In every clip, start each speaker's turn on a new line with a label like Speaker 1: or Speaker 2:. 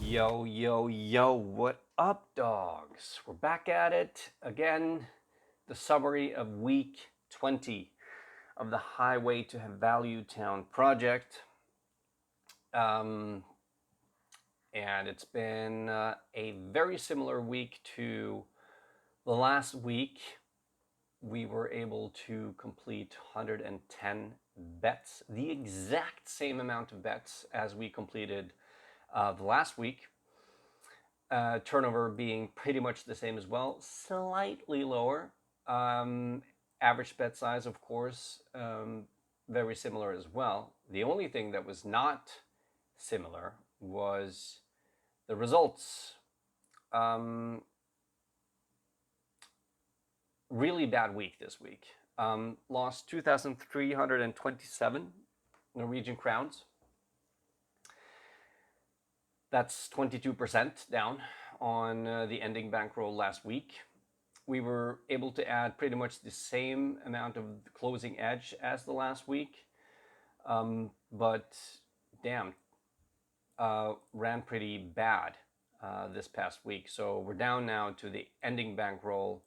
Speaker 1: Yo, yo, yo, what up, dogs? We're back at it again. The summary of week 20 of the Highway to Value Town project. Um, and it's been a very similar week to the last week. We were able to complete 110 bets, the exact same amount of bets as we completed the last week. Turnover being pretty much the same as well, slightly lower. Average bet size, of course, very similar as well. The only thing that was not similar was the results. Really bad week this week. Lost 2,327 Norwegian crowns. That's 22% down on the ending bankroll last week. We were able to add pretty much the same amount of closing edge as the last week, but damn, ran pretty bad this past week. So we're down now to the ending bankroll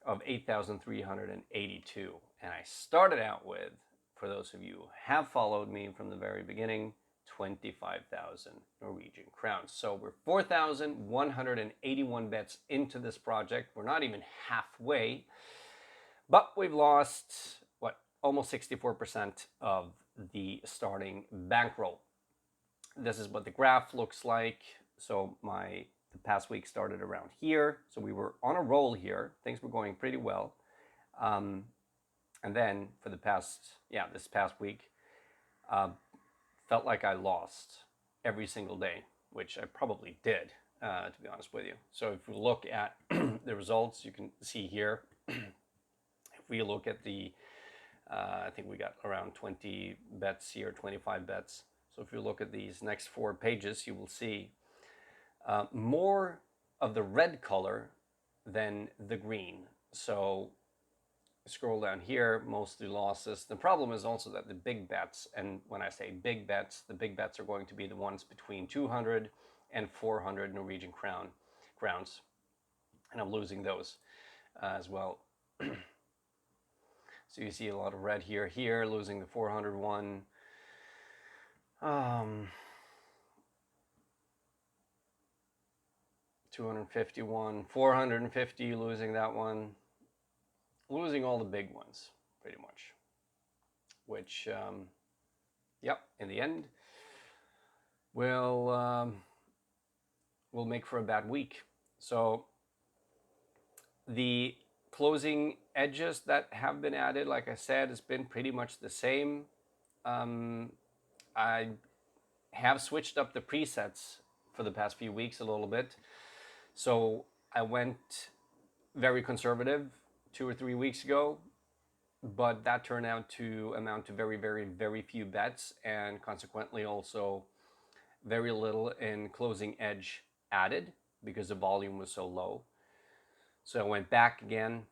Speaker 1: of 8,382. And I started out with, for those of you who have followed me from the very beginning, 25,000 Norwegian crowns. So we're 4,181 bets into this project. We're not even halfway, but we've lost, almost 64% of the starting bankroll. This is what the graph looks like. So the past week started around here. So we were on a roll here. Things were going pretty well. And then for this past week, felt like I lost every single day, which I probably did, to be honest with you. So if we look at the results, you can see here, if we look at I think we got around 20 bets here, 25 bets. So if you look at these next 4 pages, you will see more of the red color than the green. So scroll down here, mostly losses. The problem is also that the big bets, and when I say big bets, the big bets are going to be the ones between 200 and 400 Norwegian crowns. And I'm losing those as well. So you see a lot of red here, losing the 401. 251, 450, losing that one. Losing all the big ones, pretty much. Which, in the end, will make for a bad week. So the closing edges that have been added, like I said, has been pretty much the same. I have switched up the presets for the past few weeks a little bit. So I went very conservative 2 or 3 weeks ago, but that turned out to amount to very, very, very few bets, and consequently also very little in closing edge added because the volume was so low. So I went back again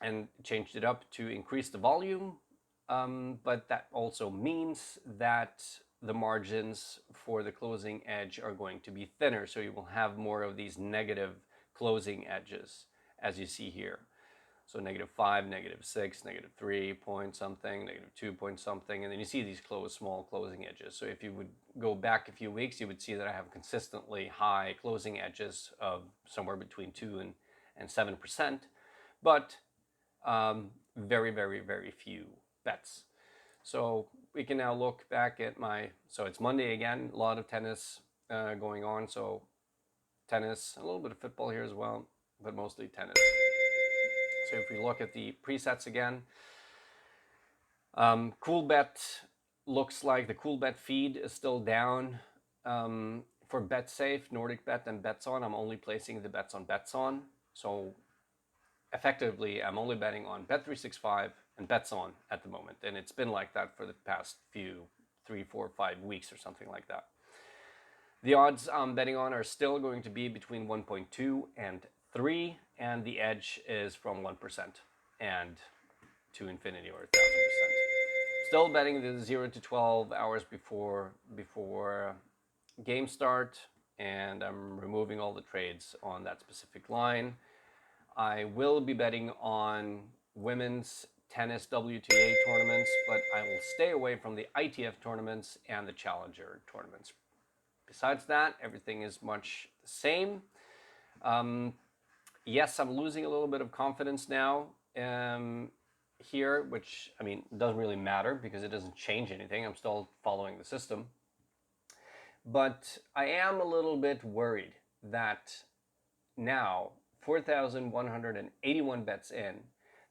Speaker 1: and changed it up to increase the volume, but that also means that the margins for the closing edge are going to be thinner, so you will have more of these negative closing edges, as you see here. So -5, -6, -3 point something, -2 point something, and then you see these small closing edges. So if you would go back a few weeks, you would see that I have consistently high closing edges of somewhere between 2 and 7%, but very, very, very few bets. So we can now look back at so it's Monday again, a lot of tennis going on. So tennis, a little bit of football here as well, but mostly tennis. So if we look at the presets again, Coolbet looks like the Coolbet feed is still down. For BetSafe, NordicBet, and Betsson, I'm only placing the bets on Betsson. So effectively, I'm only betting on Bet365 and Betsson at the moment. And it's been like that for the past 3, 4, 5 weeks or something like that. The odds I'm betting on are still going to be between 1.2 and 3, and the edge is from 1% and to infinity or 1,000%. Still betting the 0 to 12 hours before game start, and I'm removing all the trades on that specific line. I will be betting on women's tennis WTA tournaments, but I will stay away from the ITF tournaments and the Challenger tournaments. Besides that, everything is much the same. Yes, I'm losing a little bit of confidence now here, which, I mean, doesn't really matter because it doesn't change anything. I'm still following the system. But I am a little bit worried that now, 4,181 bets in,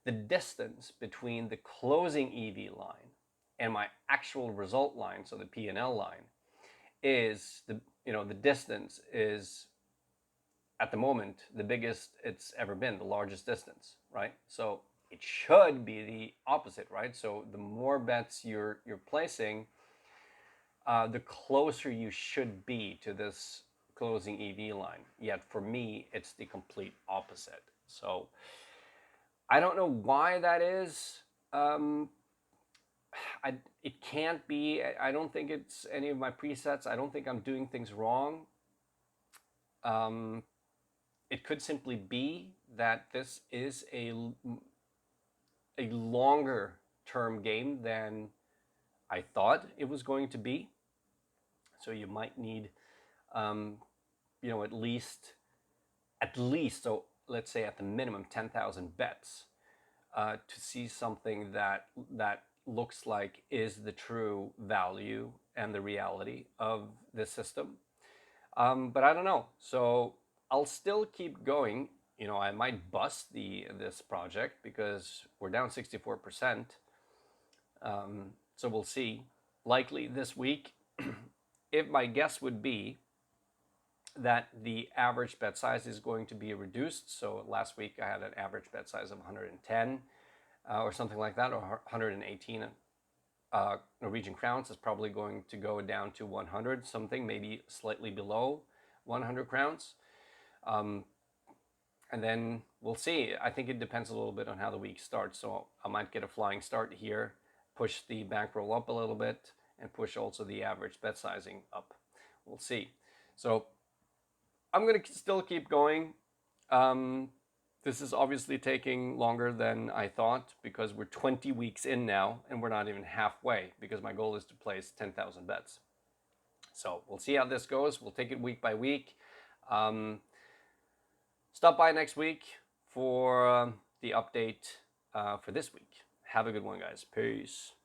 Speaker 1: the distance between the closing EV line and my actual result line, so the P&L line, is the distance is at the moment the biggest it's ever been, the largest distance, right? So it should be the opposite, right? So the more bets you're placing, the closer you should be to this closing EV line. Yet for me, it's the complete opposite. So I don't know why that is. It can't be. I don't think it's any of my presets. I don't think I'm doing things wrong. It could simply be that this is a longer term game than I thought it was going to be. So you might need, at least, so let's say at the minimum 10,000 bets to see something that looks like is the true value and the reality of this system. But I don't know. So I'll still keep going. I might bust this project because we're down 64%. So we'll see. Likely this week, if my guess would be that the average bet size is going to be reduced. So last week I had an average bet size of 110 or something like that, or 118 Norwegian crowns. Is probably going to go down to 100 something, maybe slightly below 100 crowns. And then we'll see. I think it depends a little bit on how the week starts. So I might get a flying start here, push the bankroll up a little bit, and push also the average bet sizing up. We'll see. So I'm going to still keep going. This is obviously taking longer than I thought because we're 20 weeks in now and we're not even halfway because my goal is to place 10,000 bets. So we'll see how this goes. We'll take it week by week. Stop by next week for the update for this week. Have a good one, guys. Peace.